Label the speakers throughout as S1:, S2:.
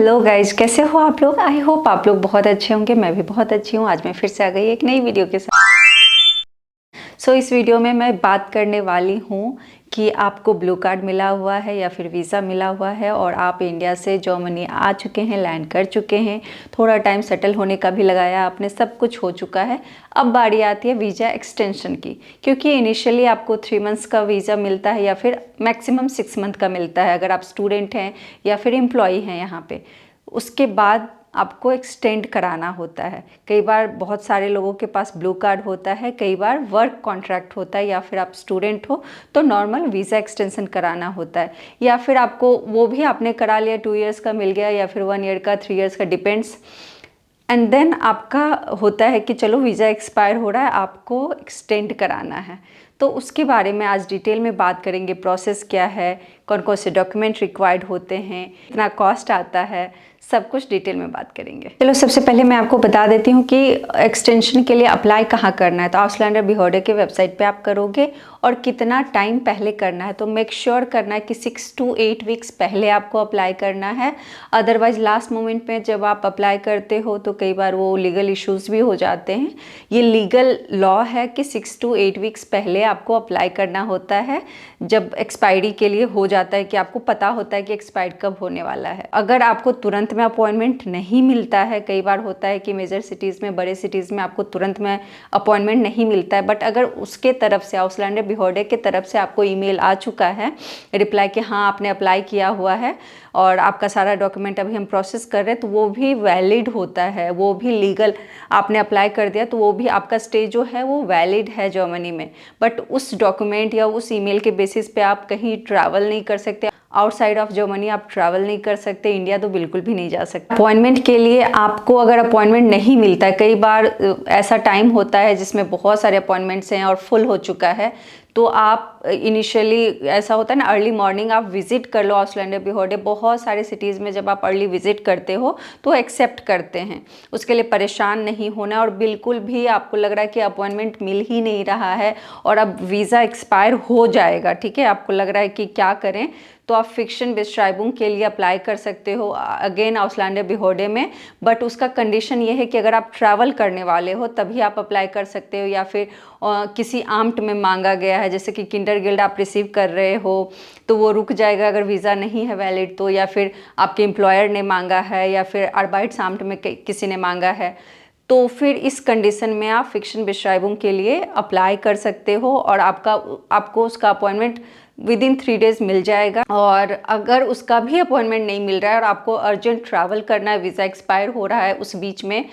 S1: Hello guys, कैसे हो आप लोग। आई होप आप लोग बहुत अच्छे होंगे। मैं भी बहुत अच्छी हूँ। आज मैं फिर से आ गई एक नई वीडियो के साथ। इस वीडियो में मैं बात करने वाली हूँ कि आपको ब्लू कार्ड मिला हुआ है या फिर वीज़ा मिला हुआ है और आप इंडिया से जर्मनी आ चुके हैं, लैंड कर चुके हैं, थोड़ा टाइम सेटल होने का भी लगाया आपने, सब कुछ हो चुका है। अब बारी आती है वीज़ा एक्सटेंशन की, क्योंकि इनिशियली आपको 3 मंथ्स का वीज़ा मिलता है या फिर मैक्सिमम 6 मंथ का मिलता है अगर आप स्टूडेंट हैं या फिर एम्प्लॉई हैं यहाँ पे। उसके बाद आपको एक्सटेंड कराना होता है। कई बार बहुत सारे लोगों के पास ब्लू कार्ड होता है, कई बार वर्क कॉन्ट्रैक्ट होता है, या फिर आप स्टूडेंट हो तो नॉर्मल वीज़ा एक्सटेंशन कराना होता है, या फिर आपको वो भी आपने करा लिया 2 इयर्स का मिल गया या फिर 1 ईयर का, 3 इयर्स का, डिपेंड्स। एंड देन आपका होता है कि चलो वीज़ा एक्सपायर हो रहा है, आपको एक्सटेंड कराना है। तो उसके बारे में आज डिटेल में बात करेंगे। प्रोसेस क्या है, कौन कौन से डॉक्यूमेंट रिक्वायर्ड होते हैं, कितना कॉस्ट आता है, सब कुछ डिटेल में बात करेंगे। चलो सबसे पहले मैं आपको बता देती हूँ कि एक्सटेंशन के लिए अप्लाई कहाँ करना है। तो ऑसलैंडर बिहोर्डे के वेबसाइट पे आप करोगे और कितना टाइम पहले करना है, तो मेक श्योर करना है कि 6 to 8 वीक्स पहले आपको अप्लाई करना है। अदरवाइज लास्ट मोमेंट में जब आप अप्लाई करते हो तो कई बार वो लीगल इश्यूज़ भी हो जाते हैं। ये लीगल लॉ है कि 6 to 8 वीक्स पहले आपको अप्लाई करना होता है, जब एक्सपायरी के लिए हो जाता है कि आपको पता होता है कि एक्सपायर्ड कब होने वाला है। अगर आपको तुरंत में अपॉइंटमेंट नहीं मिलता है, कई बार होता है कि मेजर सिटीज़ में, बड़े सिटीज़ में आपको तुरंत में अपॉइंटमेंट नहीं मिलता है, बट अगर उसके तरफ से, ऑसलैंडर बिहोर्डे के तरफ से आपको ईमेल आ चुका है रिप्लाई कि हाँ आपने अप्लाई किया हुआ है और आपका सारा डॉक्यूमेंट अभी हम प्रोसेस कर रहे हैं, तो वो भी वैलिड होता है, वो भी लीगल, आपने अप्लाई कर दिया तो वो भी आपका स्टे जो है वो वैलिड है जर्मनी में। बट उस डॉक्यूमेंट या उस ईमेल के बेसिस पे आप कहीं ट्रैवल नहीं कर सकते, आउटसाइड ऑफ जर्मनी आप ट्रैवल नहीं कर सकते, इंडिया तो बिल्कुल भी नहीं जा सकते। अपॉइंटमेंट के लिए आपको अगर अपॉइंटमेंट नहीं मिलता है, कई बार ऐसा टाइम होता है जिसमें बहुत सारे अपॉइंटमेंट्स हैं और फुल हो चुका है, तो आप इनिशियली ऐसा होता है ना, अर्ली मॉर्निंग आप विजिट कर लो ऑसलैंडर बिहोर्डे। बहुत सारे सिटीज़ में जब आप अर्ली विजिट करते हो तो एक्सेप्ट करते हैं, उसके लिए परेशान नहीं होना। और बिल्कुल भी आपको लग रहा है कि अपॉइंटमेंट मिल ही नहीं रहा है और अब वीज़ा एक्सपायर हो जाएगा, ठीक है, आपको लग रहा है कि क्या करें, तो आप फिक्शन बेश्राइबुंग के लिए अप्लाई कर सकते हो अगेन ऑसलैंडर बिहोर्डे में। बट उसका कंडीशन ये है कि अगर आप ट्रैवल करने वाले हो तभी आप अप्लाई कर सकते हो, या फिर किसी आम्ट में मांगा गया है, जैसे कि किंडर गिल्ड आप रिसीव कर रहे हो तो वो रुक जाएगा अगर वीज़ा नहीं है वैलिड तो, या फिर आपके एम्प्लॉयर ने मांगा है या फिर अर्बाइट्स आम्ट में किसी ने मांगा है, तो फिर इस कंडीशन में आप फिक्शन बेश्राइबुंग के लिए अप्लाई कर सकते हो और आपको उसका अपॉइंटमेंट विदिन 3 डेज़ मिल जाएगा। और अगर उसका भी अपॉइंटमेंट नहीं मिल रहा है और आपको अर्जेंट ट्रैवल करना है, वीज़ा एक्सपायर हो रहा है उस बीच में,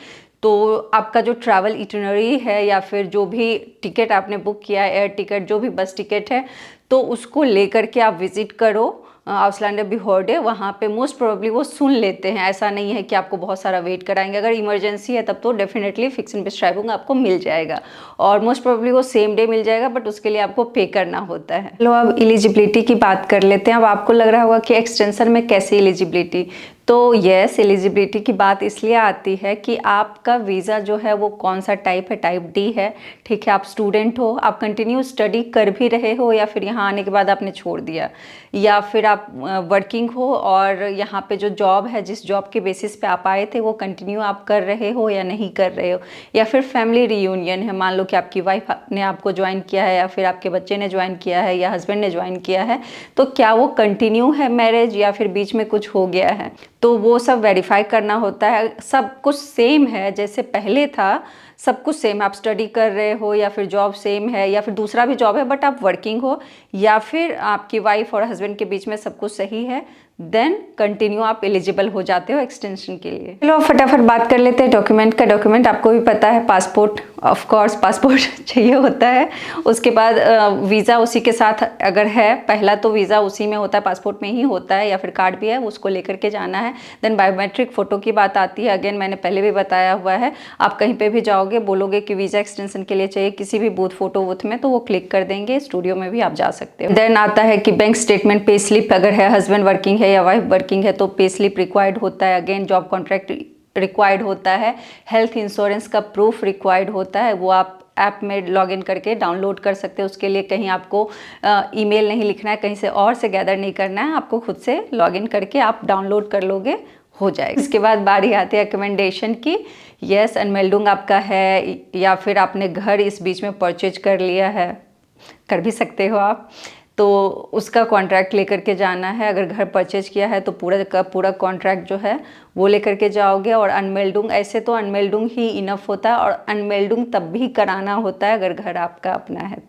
S1: तो आपका जो ट्रैवल इटिनरी है या फिर जो भी टिकट आपने बुक किया है, एयर टिकट, जो भी बस टिकट है, तो उसको लेकर के आप विज़िट करो ऑसलैंडर बिहोर्डे। वहाँ पे मोस्ट प्रोबेबली वो सुन लेते हैं, ऐसा नहीं है कि आपको बहुत सारा वेट कराएंगे। अगर इमरजेंसी है तब तो डेफिनेटली फिक्शन बेश्राइबुंग आपको मिल जाएगा और मोस्ट प्रोबेबली वो सेम डे मिल जाएगा, बट उसके लिए आपको पे करना होता है। चलो अब एलिजिबिलिटी की बात कर लेते हैं। अब आपको लग रहा होगा कि एक्सटेंशन में कैसे एलिजिबिलिटी, तो यस, एलिजिबिलिटी की बात इसलिए आती है कि आपका वीज़ा जो है वो कौन सा टाइप है, टाइप डी है, ठीक है। आप स्टूडेंट हो, आप कंटिन्यू स्टडी कर भी रहे हो या फिर यहाँ आने के बाद आपने छोड़ दिया, या फिर आप वर्किंग हो और यहाँ पे जो जॉब है, जिस जॉब के बेसिस पे आप आए थे वो कंटिन्यू आप कर रहे हो या नहीं कर रहे हो, या फिर फैमिली रीयूनियन है, मान लो कि आपकी वाइफ ने आपको ज्वाइन किया है या फिर आपके बच्चे ने ज्वाइन किया है या हस्बैंड ने ज्वाइन किया है, तो क्या वो कंटिन्यू है मैरिज या फिर बीच में कुछ हो गया है, तो वो सब वेरीफाई करना होता है। सब कुछ सेम है जैसे पहले था, सब कुछ सेम, आप स्टडी कर रहे हो या फिर जॉब सेम है या फिर दूसरा भी जॉब है बट आप वर्किंग हो, या फिर आपकी वाइफ और हस्बैंड के बीच में सब कुछ सही है, देन कंटिन्यू आप एलिजिबल हो जाते हो एक्सटेंशन के लिए। चलो फटाफट बात कर लेते हैं डॉक्यूमेंट का। डॉक्यूमेंट आपको भी पता है, पासपोर्ट, ऑफ कोर्स पासपोर्ट चाहिए होता है। उसके बाद वीज़ा उसी के साथ अगर है, पहला तो वीज़ा उसी में होता है, पासपोर्ट में ही होता है, या फिर कार्ड भी है उसको लेकर के जाना है। देन बायोमेट्रिक फ़ोटो की बात आती है। अगेन मैंने पहले भी बताया हुआ है, आप कहीं पर भी जाओगे, बोलोगे कि वीज़ा एक्सटेंशन के लिए चाहिए किसी भी बूथ, फोटो बूथ में, तो वो क्लिक कर देंगे, स्टूडियो में भी आप जा सकते हो। देन आता है कि बैंक स्टेटमेंट, पे स्लिप, अगर है हस्बैंड वर्किंग है या वाइफ वर्किंग है तो पे स्लिप रिक्वायर्ड होता है। अगेन जॉब कॉन्ट्रैक्ट रिक्वायर्ड होता है। हेल्थ इंश्योरेंस का प्रूफ रिक्वायर्ड होता है, वो आप ऐप में लॉगिन करके डाउनलोड कर सकते हो। उसके लिए कहीं आपको ईमेल नहीं लिखना है, कहीं से और से गैदर नहीं करना है, आपको खुद से लॉगिन करके आप डाउनलोड कर लोगे, हो जाएगा। इसके बाद बारी आती है अकोमेंडेशन की। यस, अनमेल्डुंग आपका है या फिर आपने घर इस बीच में परचेज कर लिया है, कर भी सकते हो आप, तो उसका कॉन्ट्रैक्ट लेकर के जाना है। अगर घर परचेज किया है तो पूरा का पूरा कॉन्ट्रैक्ट जो है वो लेकर के जाओगे। और अनमेल्डुंग, ऐसे तो अनमेल्डुंग ही इनफ होता है, और अनमेल्डुंग तब भी कराना होता है अगर घर आपका अपना है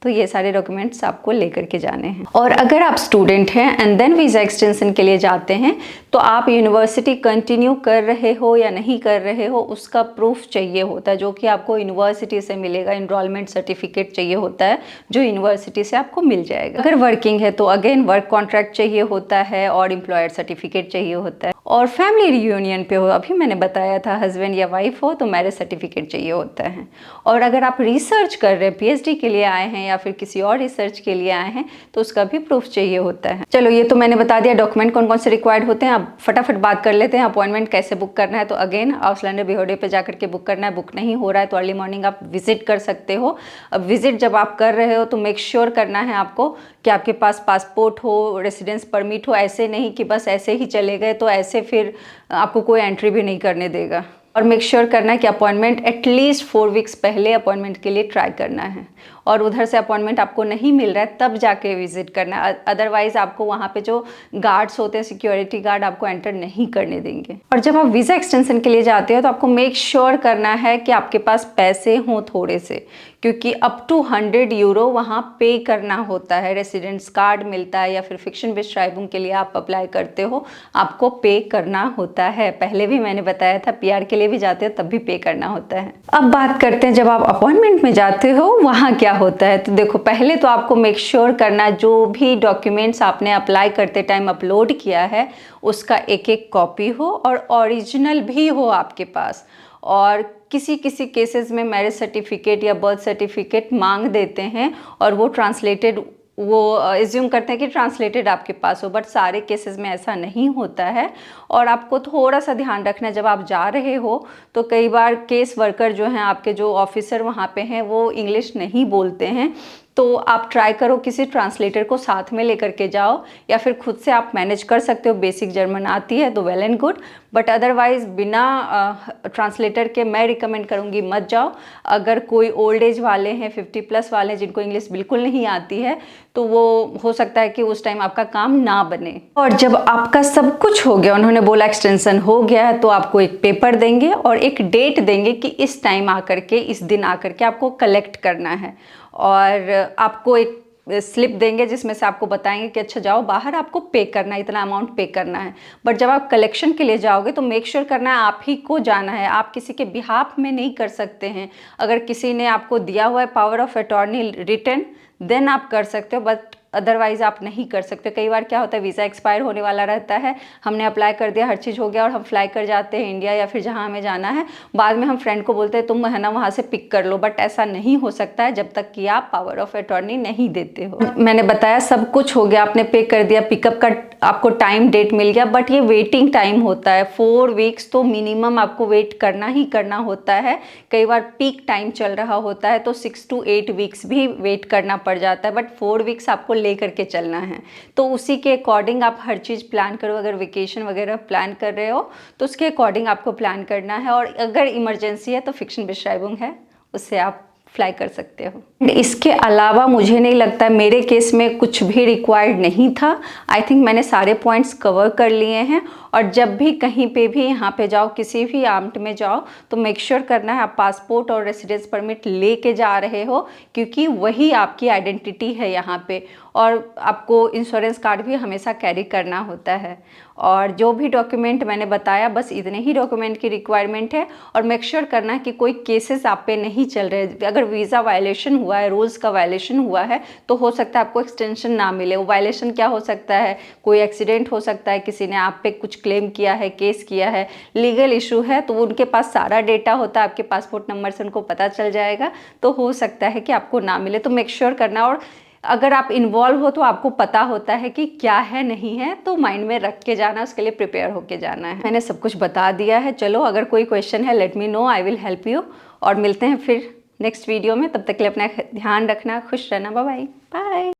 S1: तो ये सारे डॉक्यूमेंट्स आपको लेकर के जाने हैं। और अगर आप स्टूडेंट हैं एंड देन वीज़ा एक्सटेंशन के लिए जाते हैं तो आप यूनिवर्सिटी कंटिन्यू कर रहे हो या नहीं कर रहे हो उसका प्रूफ चाहिए होता है, जो कि आपको यूनिवर्सिटी से मिलेगा। इनरोलमेंट सर्टिफिकेट चाहिए होता है जो यूनिवर्सिटी से आपको मिल जाएगा। अगर वर्किंग है तो अगेन वर्क कॉन्ट्रैक्ट चाहिए होता है और एम्प्लॉयर सर्टिफिकेट चाहिए होता है। और फैमिली रियूनियन पे हो, अभी मैंने बताया था हस्बैंड या वाइफ हो तो मैरिज सर्टिफिकेट चाहिए होता है। और अगर आप रिसर्च कर रहे हैं, पीएचडी के लिए आए हैं या फिर किसी और रिसर्च के लिए आए हैं तो उसका भी प्रूफ चाहिए होता है। चलो ये तो मैंने बता दिया डॉक्यूमेंट कौन कौन से रिक्वायर्ड होते हैं। अब फटाफट बात कर लेते हैं अपॉइंटमेंट कैसे बुक करना है। तो अगेन आउसलैंडर बीओडी पे जाकर के बुक करना है। बुक नहीं हो रहा है तो अर्ली मॉर्निंग आप विजिट कर सकते हो। अब विजिट जब आप कर रहे हो तो मेक श्योर करना है आपको कि आपके पास पासपोर्ट हो, रेसिडेंस परमिट हो। ऐसे नहीं कि बस ऐसे ही चले गए, तो ऐसे फिर आपको कोई एंट्री भी नहीं करने देगा। और मेक श्योर करना है कि अपॉइंटमेंट एटलीस्ट 4 वीक्स पहले अपॉइंटमेंट के लिए ट्राई करना है। और उधर से अपॉइंटमेंट आपको नहीं मिल रहा है तब जाके विजिट करना है, अदरवाइज आपको वहाँ पे जो गार्ड्स होते हैं, सिक्योरिटी गार्ड, आपको एंटर नहीं करने देंगे। और जब आप वीज़ा एक्सटेंशन के लिए जाते हो तो आपको मेक श्योर करना है कि आपके पास पैसे हों थोड़े से, क्योंकि अप टू 100 यूरो वहाँ पे करना होता है। रेसिडेंट्स कार्ड मिलता है या फिर फिक्शन बेस्ड ट्राइबून के लिए आप अप्लाई करते हो, आपको पे करना होता है। पहले भी मैंने बताया था, पीआर के लिए भी जाते हो तब भी पे करना होता है। अब बात करते हैं जब आप अपॉइंटमेंट में जाते हो वहाँ क्या होता है। तो देखो, पहले तो आपको मेक श्योर करना जो भी डॉक्यूमेंट्स आपने अप्लाई करते टाइम अपलोड किया है उसका एक एक कॉपी हो और ओरिजिनल भी हो आपके पास। और किसी किसी केसेस में मैरिज सर्टिफिकेट या बर्थ सर्टिफिकेट मांग देते हैं और वो ट्रांसलेटेड, वो एज्यूम करते हैं कि ट्रांसलेटेड आपके पास हो, बट सारे केसेस में ऐसा नहीं होता है। और आपको थोड़ा सा ध्यान रखना है जब आप जा रहे हो तो कई बार केस वर्कर जो हैं, आपके जो ऑफिसर वहाँ पे हैं, वो इंग्लिश नहीं बोलते हैं। तो आप ट्राई करो किसी ट्रांसलेटर को साथ में लेकर के जाओ, या फिर खुद से आप मैनेज कर सकते हो। बेसिक जर्मन आती है तो well and good, but otherwise बिना ट्रांसलेटर के मैं रिकमेंड करूँगी मत जाओ। अगर कोई ओल्ड एज वाले हैं, 50+ वाले हैं जिनको इंग्लिश बिल्कुल नहीं आती है, तो वो हो सकता है कि उस टाइम आपका काम ना बने। और जब आपका सब कुछ हो गया, उन्होंने बोला एक्सटेंशन हो गया है, तो आपको एक पेपर देंगे और एक डेट देंगे कि इस टाइम आकर के, इस दिन आकर के आपको कलेक्ट करना है। और आपको एक स्लिप देंगे जिसमें से आपको बताएंगे कि अच्छा जाओ बाहर, आपको पे करना है, इतना अमाउंट पे करना है। बट जब आप कलेक्शन के लिए जाओगे तो मेक श्योर करना है आप ही को जाना है, आप किसी के बिहाफ में नहीं कर सकते हैं। अगर किसी ने आपको दिया हुआ है power of attorney written, then आप कर सकते हो, बट अदरवाइज आप नहीं कर सकते। कई बार क्या होता है, वीज़ा एक्सपायर होने वाला रहता है, हमने अप्लाई कर दिया, हर चीज़ हो गया और हम फ्लाई कर जाते हैं इंडिया या फिर जहाँ हमें जाना है। बाद में हम फ्रेंड को बोलते हैं तुम है ना वहाँ से पिक कर लो, बट ऐसा नहीं हो सकता है जब तक कि आप पावर ऑफ अटॉर्नी नहीं देते हो। मैंने बताया सब कुछ हो गया, आपने पे कर दिया, पिकअप का आपको टाइम डेट मिल गया, बट ये वेटिंग टाइम होता है 4 वीक्स, तो मिनिमम आपको वेट करना ही करना होता है। कई बार पीक टाइम चल रहा होता है तो 6 to 8 वीक्स भी वेट करना पड़ जाता है, बट 4 वीक्स आपको ले करके चलना है। तो उसी के अकॉर्डिंग आप हर चीज़ प्लान करो। अगर वेकेशन वगैरह प्लान कर रहे हो तो उसके अकॉर्डिंग आपको प्लान करना है। और अगर इमरजेंसी है तो फिक्शन बेश्राइबुंग है, उससे आप फ्लाई कर सकते हो। इसके अलावा मुझे नहीं लगता, मेरे केस में कुछ भी रिक्वायर्ड नहीं था। आई थिंक मैंने सारे पॉइंट्स कवर कर लिए हैं। और जब भी कहीं पे भी यहाँ पे जाओ, किसी भी आर्म्ड में जाओ, तो मेक श्योर करना है आप पासपोर्ट और रेसिडेंस परमिट लेके जा रहे हो, क्योंकि वही आपकी आइडेंटिटी है यहाँ पे। और आपको इंश्योरेंस कार्ड भी हमेशा कैरी करना होता है। और जो भी डॉक्यूमेंट मैंने बताया, बस इतने ही डॉक्यूमेंट की रिक्वायरमेंट है। और मेक श्योर करना है कि कोई केसेस आप पे नहीं चल रहे। अगर वीज़ा वायलेशन हुआ है, रूल्स का वायलेशन हुआ है, तो हो सकता है आपको एक्सटेंशन ना मिले। वो वायलेशन क्या हो सकता है, कोई एक्सीडेंट हो सकता है, किसी ने आप पे कुछ क्लेम किया है, केस किया है, लीगल इशू है, तो उनके पास सारा डेटा होता है, आपके पासपोर्ट नंबर से उनको पता चल जाएगा, तो हो सकता है कि आपको ना मिले। तो मेक श्योर करना। और अगर आप इन्वॉल्व हो तो आपको पता होता है कि क्या है नहीं है, तो माइंड में रख के जाना, उसके लिए प्रिपेयर होके जाना है। मैंने सब कुछ बता दिया है। चलो, अगर कोई क्वेश्चन है let me know, I will help you. और मिलते हैं फिर नेक्स्ट वीडियो में। तब तक के लिए अपना ध्यान रखना, खुश रहना। Bye bye.